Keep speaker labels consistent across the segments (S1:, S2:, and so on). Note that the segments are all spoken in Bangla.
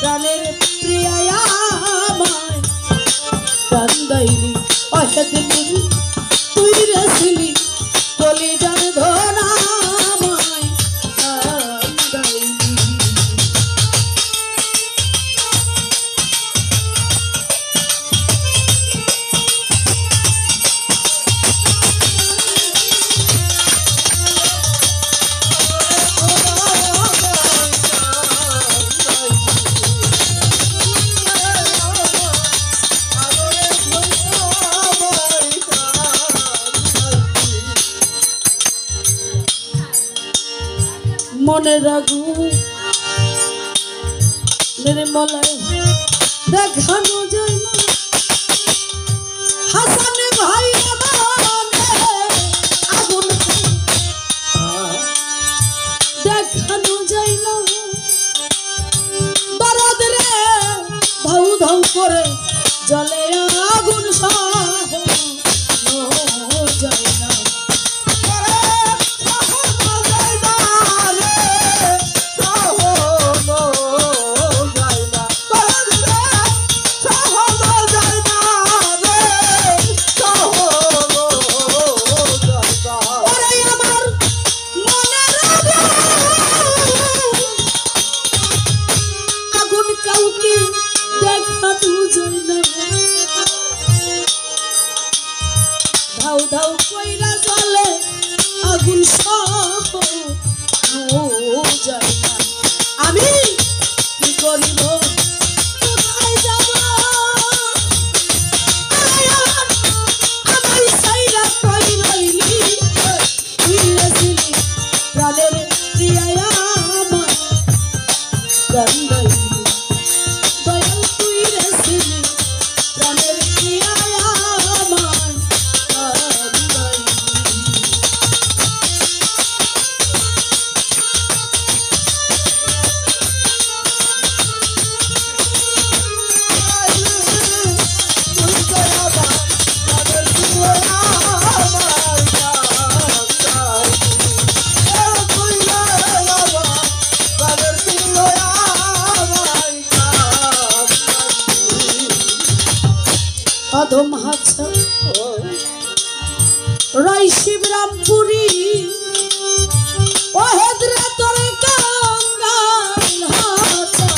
S1: প্রাণের প্রিয়া আমায় কান্দাইলি অসদিন তুই রেছিলি কলিজার ধনা আমায় কান্দাইলি। মনে রাখু নির্মলায় দেখানো যায় না হাসান ভাই আগুন দেখানো যায় না দরদ রে ধাউ ধাউ করে জলে আগুন যায় না। ধাউ ধাউ কইরা জলে আগুন যায় না। আমি কি করিব কোথায় যাব আমায় সাইরা কই রইলি তুই রেছিলি প্রাণের প্রিয়া আমায় কান্দাইলি দয়াল তুই রেছিলি প্রাণের প্রিয়া আমায় কান্দাইলি। অধম হাছা রাই শিবরামপুরি ও হেদরা তোরে কাঙ্গাল হাছা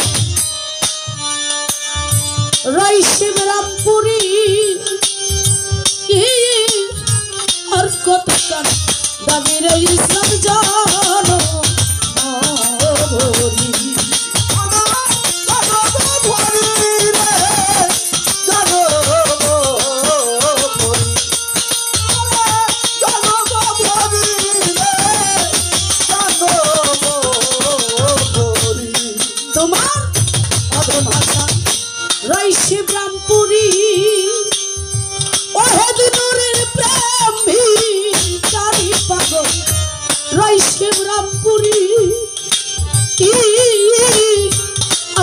S1: রাই শিবরামপুরি আর কত কান দাবির ইসলাম জানো ভরি শিবরামপুরি ও হেদুরের প্রেম ভিখারি পাগল রাই শিবরামপুরি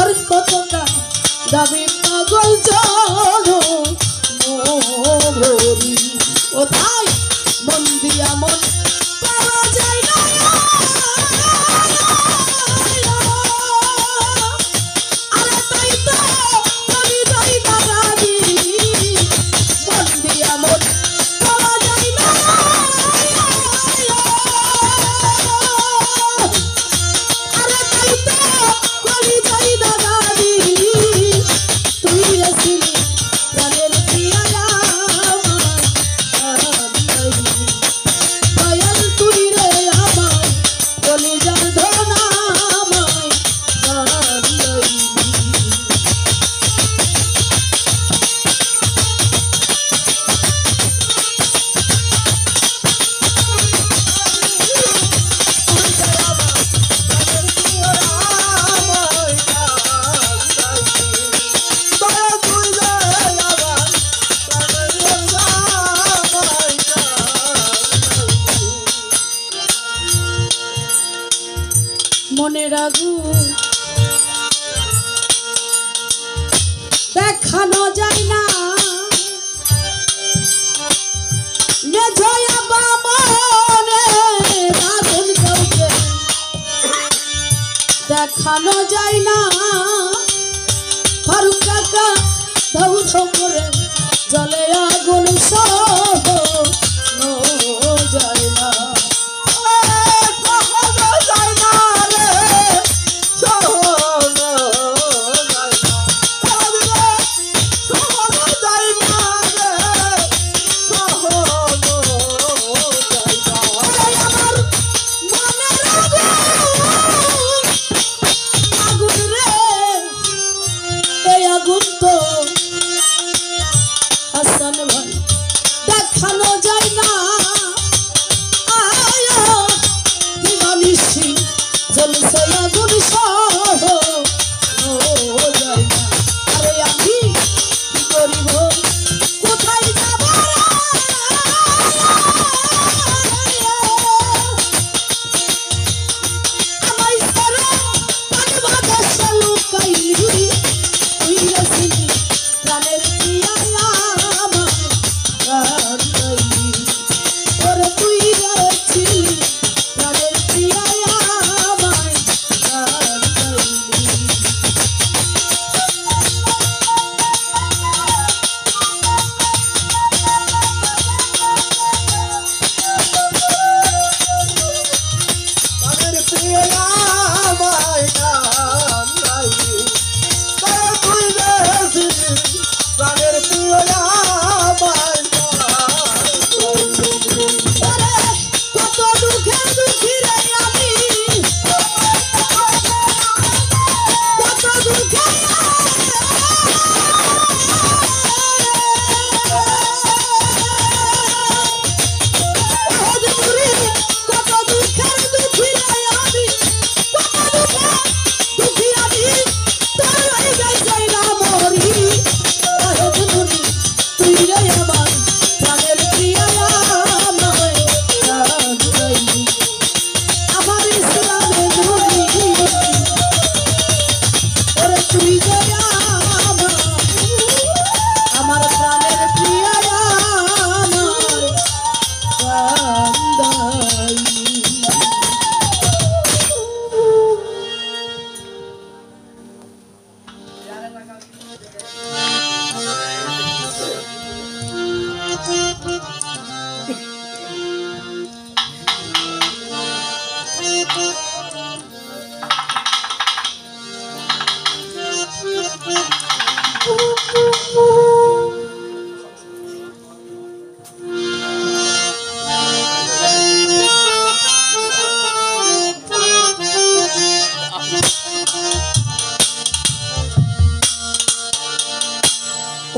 S1: আর কতটা দাবি পাগল জানো মোরি ও তাই মন দিয়া মন পাওয়া যায় না মনে রাখু দেখানো যায় না মেঝয়া বামনে রাধুন কাউকে দেখানো যায় না ফারুক কাকা ধাউ ধাউ করে জলে আগুন সহ যায় না দেখানো যায় না জলসে আগুন সহ যায় না। আরে আমি কি করিব কোথায় যাব আমায় সারা কাটবা দেশে লুকাইলি তুই রসিলি প্রাণের প্রিয়া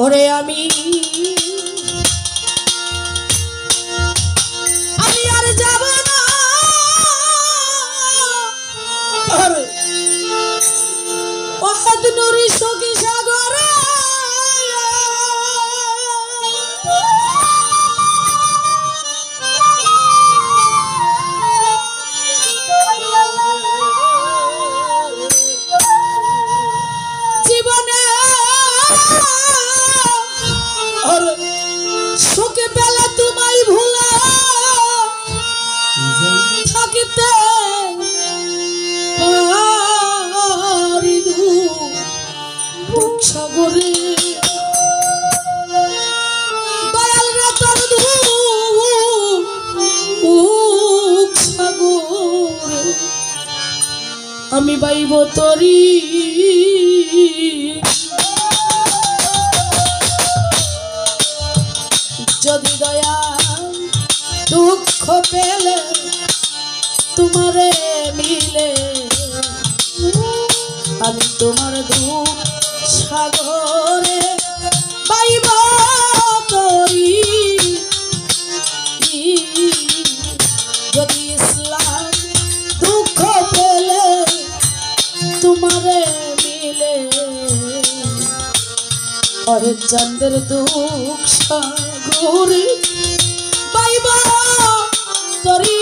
S1: ওরে আমি আর যাব না আরে ওহাদ নুরি সখী সাগরে জীবনে শোকে বেলা তোমায় ভুলা থাকিতে পারি দুঃখ সাগরে দয়াল রে তোর দুঃখ সাগরে আমি বাইব তরি যদি দয়া দুঃখ পেলে তোমারে মিলে আমি তোমার দুঃখ সাগরে পাইব তরি যদি ইসলাম দুঃখ পেলে তোমারে মিলে ওরে চন্দ্র দুঃখ সাগরে পাইব তরি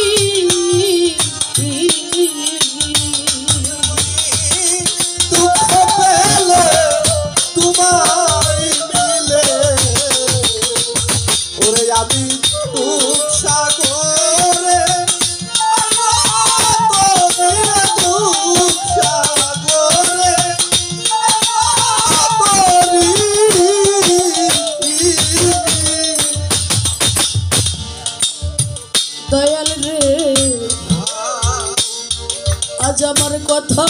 S2: দুঃখ পেলে তোমায় মিলে ওরে আমি দুঃখ সাগরে দুঃখ সাগরে
S1: কথা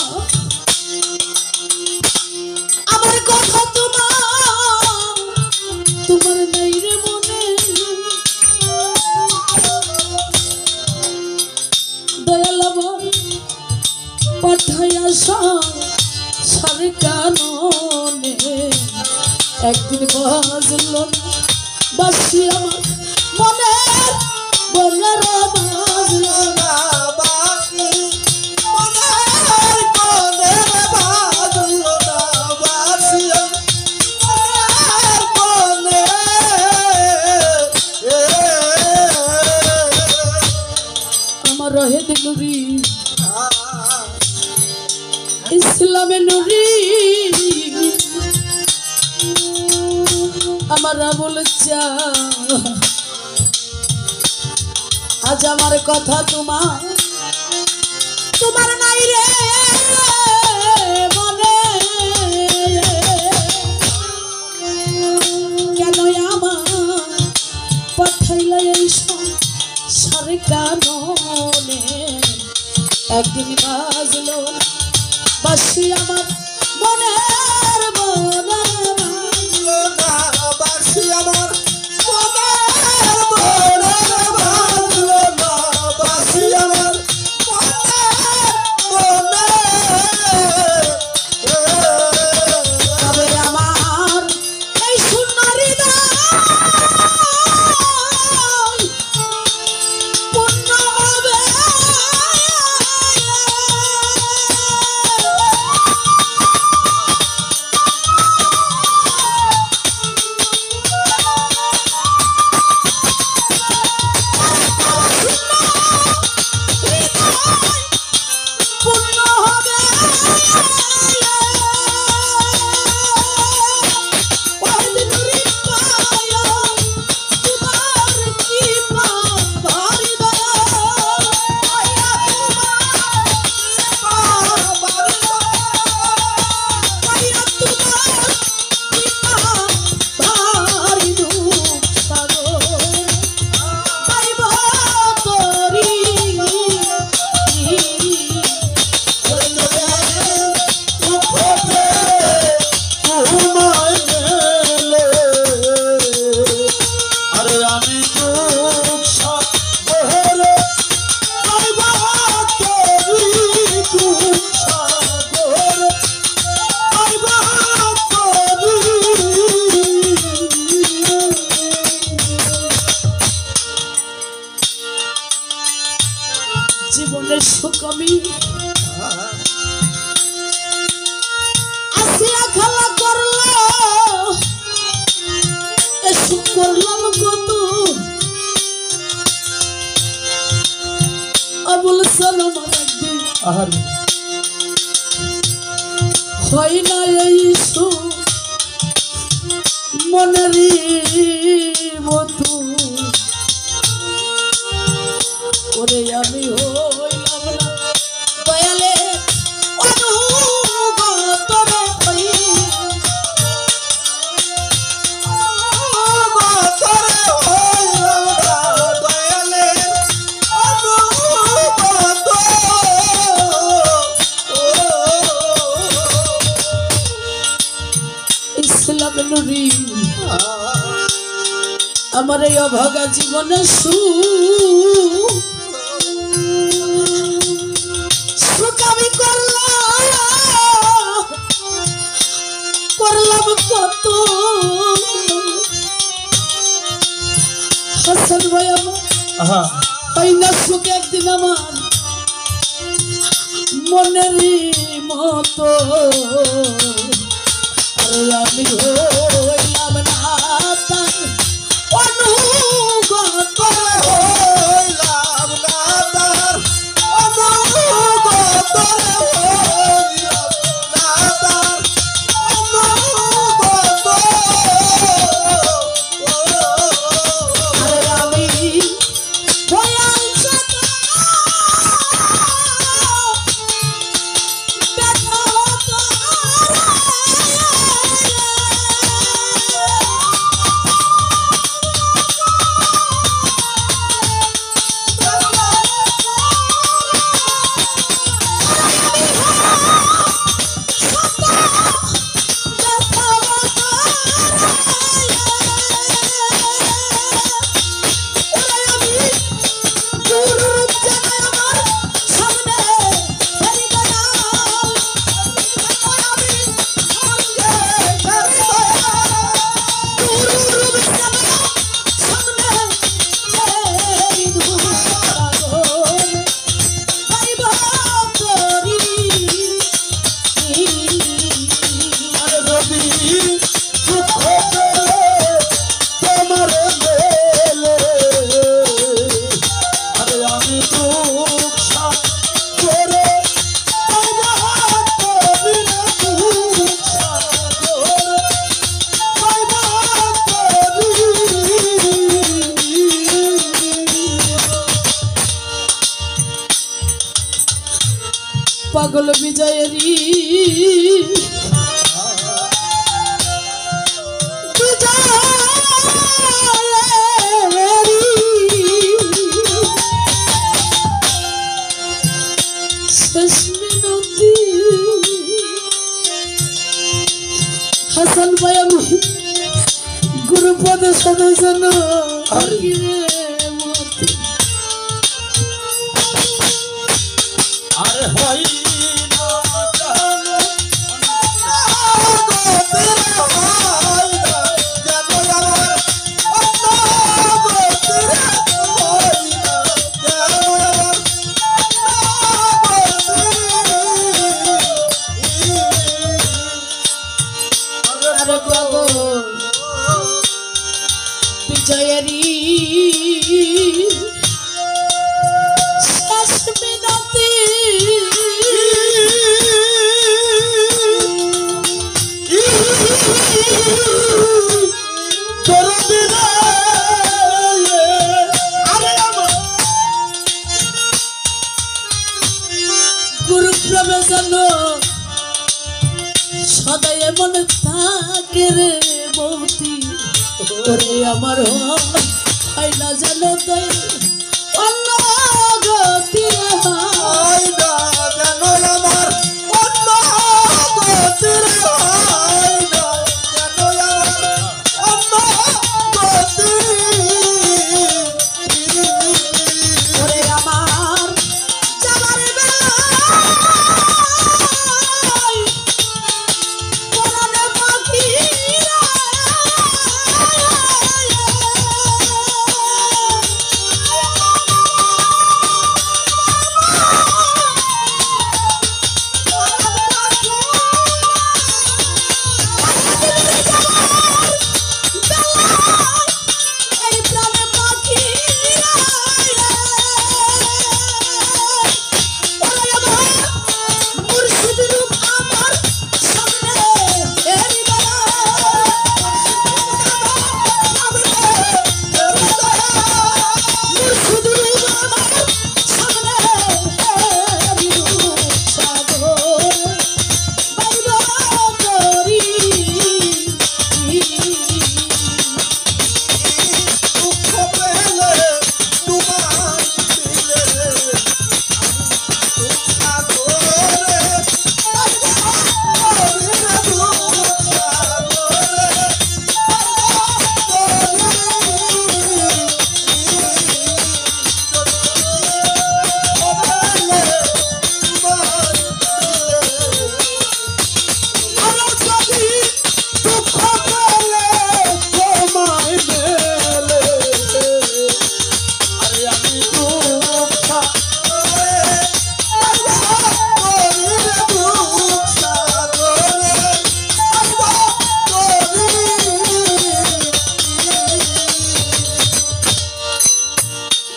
S1: তোমার নাই রে মনে দয়াল আমার পাঠাইয়া সারে কাননে একদিন বাজল বাসি আমার মনে বলার বাজল
S2: না বাকি মনের কোণে বাজল না বাসি মনের কোণে
S1: আমার রহে নুরি ইসলামে নুরি আমার রাবুল চা আজ আমার কথা তোমার নাই রে মনে কেন আমার পাঠাইলা এই সারে কাননে একদিন বাজলো বাসি আমার মনের
S2: না বাসি আমার মনের মনের বাজল না বাসি আমার মনের
S1: তবে আমার এই শূন্য হৃদয় পূর্ণ হবে পূর্ণ হবে জীবনের সুখ আমি আসিয়া খেলা করলো এ সুখ করলাম কত আবুল সালাম একদিন হয় না এই সুখ মনেরই মতো ওরে আমি হইলাম না দয়ালে অনুগত রে হই
S2: তোরে হইলাম না দয়ালে অনুগত
S1: ইসলাম নুরি আমার এই অভাগা জীবনে সুখ আমি করলাম কত হাসান ভাই আমার ওই না সুখ একদিন আমার মনেরই মতো আরে আমি হইলাম না তার অনুগত
S2: হইলাম না তার অনুগত হইলাম না তার অনুগত
S1: আরে আমি দয়াল চাচা ব্যথা হতো সকল বিজয়েরই শেষ মিনতি হাসান ভাই আমি গুরুপদ সদস্য
S2: আরে হই না জানো
S1: বিজয়েরই শেষ মিনতি গুরুপ্রভে যেন সদাই এমন থাকে রে মৌতি ওরে আমার হয় না যেন তাই অন্য গতি
S2: হয় না জানো আমার অন্য গতির হয় না জানো আমার অন্য গতি
S1: ওরে আমার যাবার বেলায় পরাণে পাখি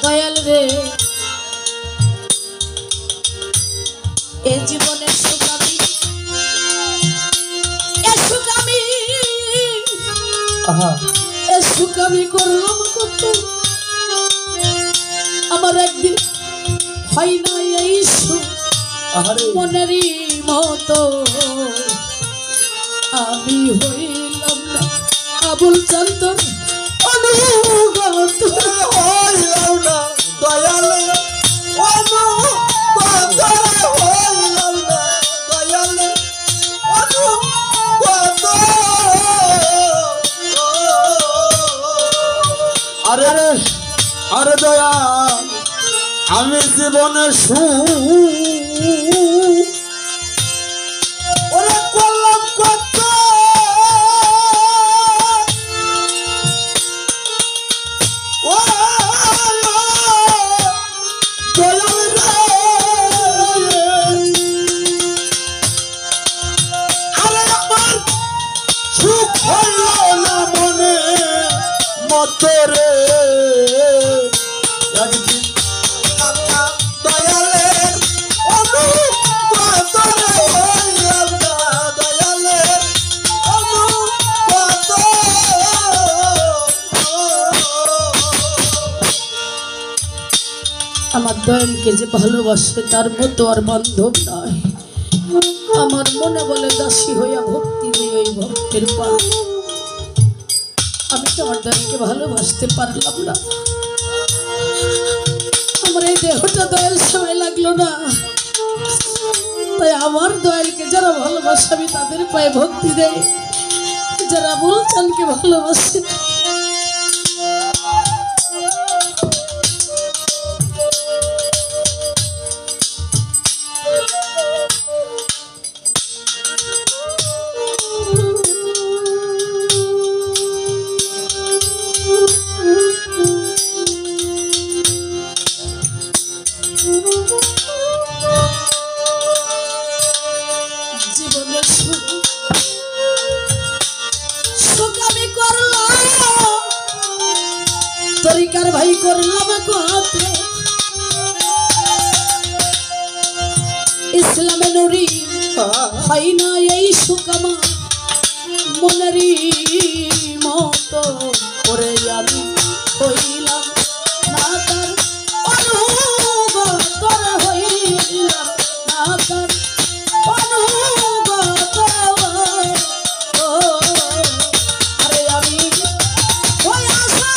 S1: দয়াল রে এ জীবনের সুখ আমি এ সুখ আমি করলাম কত আমার একদিন হয় না এই সুখ মনেরই মতো আমি হইলাম না আবুল চন্দন অনুগত
S2: হইলাম না দয়ালে অনুগত হইলাম না দয়ালে অনুগত আরে আরে দয়া আমি জীবনে ওরে করলাম কত ও দয়াল রে আরে আমার সুখ হইল না মনে মতো রে একদিন দয়ালের অনুগত হইলাম না দয়ালের অনুগত
S1: আমার দয়ালকে যে ভালোবাসে তার মতো আর বান্ধব নয় আমার মনে বলে দাসী হইয়া ভক্তি দিই ওই ভক্তের পা। আমি তো আমার দয়ালকে ভালোবাসতে পারলাম না, আমার এই দেহটা দয়াল সময় লাগলো না, তাই আমার দয়ালকে যারা ভালোবাসে আমি তাদের পায়ে ভক্তি দেয়, যারা বলছেনকে ভালোবাসে। জীবনের সুখ আমি করলাম, তরিকার ভাই করলাম কত, ইসলামে নুরি হয় না এই সুখ আমার মনেরই মতো করে আমি হইলাম না তার অনুগত হইলাম না তার অনুগত। আরে আমি ওই আশা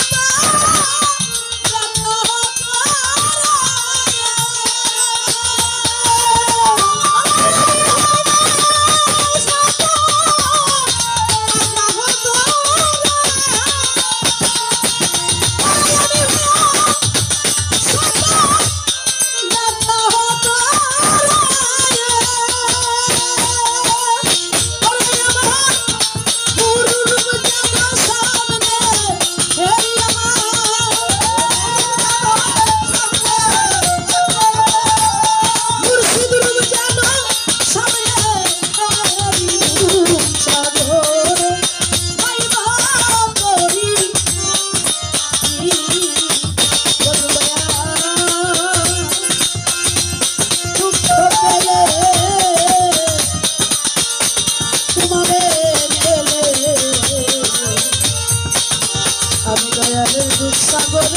S1: আমি দয়ালের দুঃখ সাগরে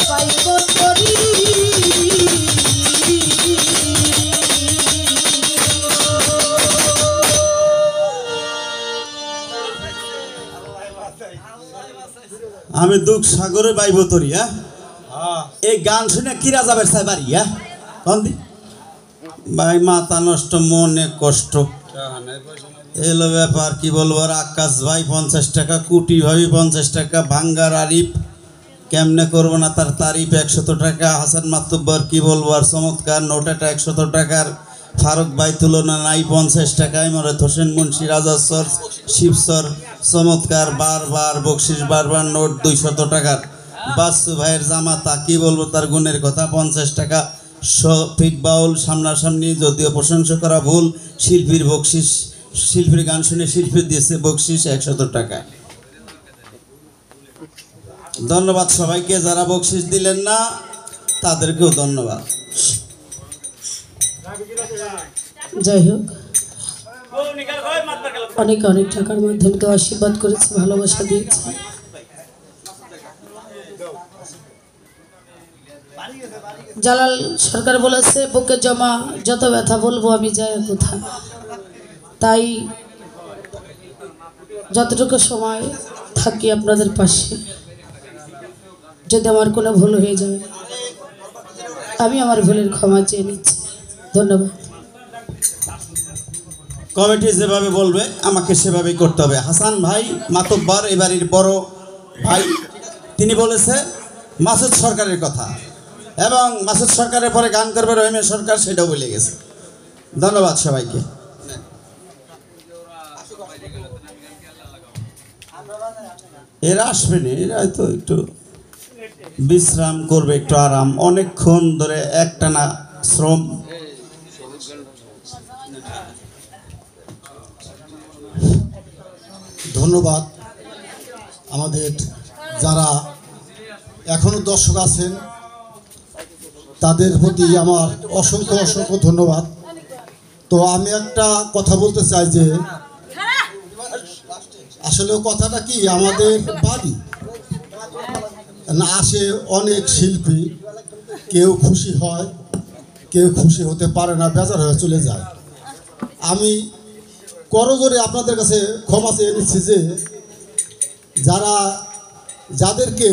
S1: পাইব করি।
S2: আমি দুঃখ সাগরে বাইব তরি। হ্যাঁ, এই গান শুনে কি রাজা বেরসায় বাড়ি। হ্যাঁ কন্দি ভাই মাথা নষ্ট, মনে কষ্ট, এলো ব্যাপার কি বলবো। আর আকাশ ভাই 50 টাকা, কুটি ভাবি 50 টাকা, ভাঙ্গার আরিফ কেমনে করবো না তার তারিফ 100 টাকা, হাসান মাতুব্বর কি বলবো আর চমৎকার নোটাটা 100 টাকার, ফারুক ভাই তুলনা নাই 50 টাকায়, মরত হোসেন মুন্সি রাজাস্বর শিবসর চমৎকার, বারবার বকশিস, বারবার নোট 200 টাকার, বাসু ভাইয়ের জামাতা কি বলবো তার গুণের কথা 50 টাকা, শফিক বাউল সামনাসামনি, যদিও প্রশংসা করা ভুল, শিল্পীর বকশিস, শিল্পীর গান শুনে শিল্পী দিয়েছে বকশিস 100 টাকা। ধন্যবাদ সবাইকে, যারা বকশিস দিলেন না তাদেরকেও ধন্যবাদ।
S1: যাই হোক, অনেক অনেক টাকার মাধ্যমে তো আশীর্বাদ করেছে, ভালোবাসা দিয়েছে। জালাল সরকার বলেছে বুকে জমা যত ব্যথা বলবো আমি যাই কোথা, তাই যতটুকু সময় থাকি আপনাদের পাশে, যদি আমার কোনো ভুল হয়ে যায় আমি আমার ভুলের ক্ষমা চেয়ে নিচ্ছি। ধন্যবাদ।
S2: কমিটি যেভাবে বলবে আমাকে সেভাবেই করতে হবে। হাসান ভাই মাতব্বর এ বাড়ির বড় ভাই, তিনি বলেছে মাসুদ সরকারের কথা, এবং মাসুদ সরকারের পরে গান করবে রহিমের সরকার, সেটাও বলে গেছে। ধন্যবাদ সবাইকে। এরা আসবে না, এরা হয়তো একটু বিশ্রাম করবে, একটু আরাম, অনেকক্ষণ ধরে একটানা শ্রম।
S3: ধন্যবাদ আমাদের যারা এখনো দর্শক আছেন তাদের প্রতি আমার অসংখ্য অসংখ্য ধন্যবাদ। তো আমি একটা কথা বলতে চাই যে আসলে কথাটা কি, আমাদের বাড়ি না আসে অনেক শিল্পী, কেউ খুশি হয়, কেউ খুশি হতে পারে না, বেজার হয়ে চলে যায়। আমি করজোরে আপনাদের কাছে ক্ষমা চেয়ে নিচ্ছি যে যাদেরকে